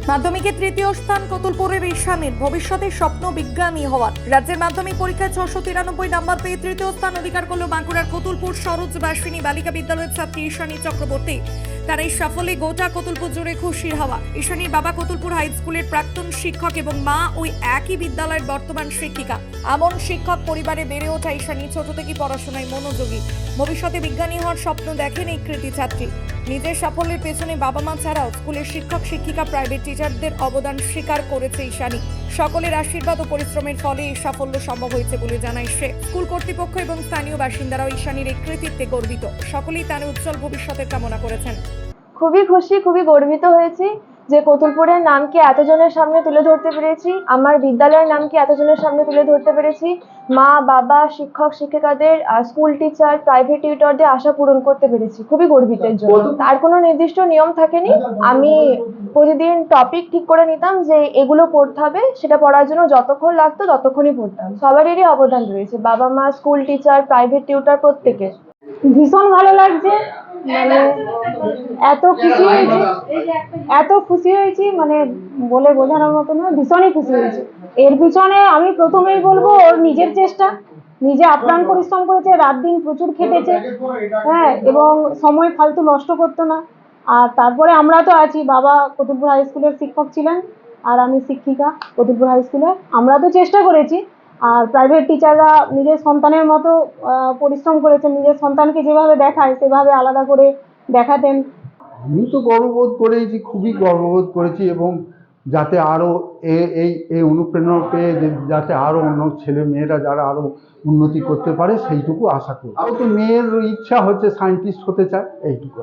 মাধ্যমিকে তৃতীয় স্থান কতুলপুরের ঈশানীর, ভবিষ্যতে স্বপ্ন বিজ্ঞানী হওয়ার। রাজ্যের মাধ্যমিক পরীক্ষায় 693 নম্বর পেয়ে তৃতীয় স্থান অধিকার করল বাঁকুড়ার কতুলপুর সরোজবাসিনী বালিকা বিদ্যালয়ের ছাত্রী ঈশানী চক্রবর্তী। তার এই সাফল্যে গোটা কতুলপুর জুড়ে খুশির হাওয়া। ঈশানীর বাবা কতুলপুর হাই স্কুলের প্রাক্তন শিক্ষক এবং মা ওই একই বিদ্যালয়ের বর্তমান শিক্ষিকা। এমন শিক্ষক পরিবারে বেড়ে ওঠা ঈশানী ছোট থেকেই পড়াশোনায় মনোযোগী। ভবিষ্যতে বিজ্ঞানী হওয়ার স্বপ্ন দেখেন এই কৃতি ছাত্রী। নিজের সাফল্যের পেছনে বাবা মা ছাড়াও স্কুলের শিক্ষক শিক্ষিকা, প্রাইভেট টিচারদের অবদান স্বীকার করেছে ঈশানী। সকলের আশীর্বাদ ও পরিশ্রমের ফলে এই সাফল্য সম্ভব হয়েছে বলে জানায় সে। স্কুল কর্তৃপক্ষ এবং স্থানীয় বাসিন্দারাও ঈশানীর এই কৃতিত্বে গর্বিত। সকলেই তার উজ্জ্বল ভবিষ্যতের কামনা করেছেন। খুবই খুশি, খুবই গর্বিত হয়েছি যে কতুলপুরের নামকে এতজনের সামনে তুলে ধরতে পেরেছি, আমার বিদ্যালয়ের নামকে এতজনের সামনে তুলে ধরতে পেরেছি। মা বাবা, শিক্ষক শিক্ষিকাদের, স্কুল টিচার, প্রাইভেট টিউটরদের আশা পূরণ করতে পেরেছি। খুবই গর্বিতের জন্য। তার কোনো নির্দিষ্ট নিয়ম থাকেনি। আমি প্রতিদিন টপিক ঠিক করে নিতাম যে এগুলো পড়তে হবে, সেটা পড়ার জন্য যতক্ষণ লাগতো ততক্ষণই পড়তাম। সবারই অবদান রয়েছে, বাবা মা, স্কুল টিচার, প্রাইভেট টিউটর, প্রত্যেকের। ভীষণ ভালো লাগছে, মানে এত খুশি হয়েছি মানে বলে বোঝানোর মতো নয়। ভীষণই খুশি হয়েছি। এর পিছনে আমি প্রথমেই বলবো ওর নিজের চেষ্টা, নিজে আপ্রাণ পরিশ্রম করেছে, রাত দিন প্রচুর খেটেছে, হ্যাঁ, এবং সময় ফালতু নষ্ট করতো না। আর তারপরে আমরা তো আছি, বাবা কতুলপুর হাই স্কুলের শিক্ষক ছিলেন আর আমি শিক্ষিকা কতুলপুর হাই স্কুলে। আমরা তো চেষ্টা করেছি, আর প্রাইভেট টিচাররা নিজের সন্তানের মতো পরিশ্রম করেছেন। নিজের সন্তানকে যেভাবে দেখায় সেভাবে আলাদা করে দেখাতেন। আমি তো গর্ববোধ করেছি, খুবই গর্ববোধ করেছি, এবং যাতে আরও এই অনুপ্রেরণা পেয়ে যাতে আরও অন্য ছেলে মেয়েরা যারা আরও উন্নতি করতে পারে সেইটুকু আশা করি। আর তো মেয়ের ইচ্ছা হচ্ছে সায়েন্টিস্ট হতে চায়, এইটুকু।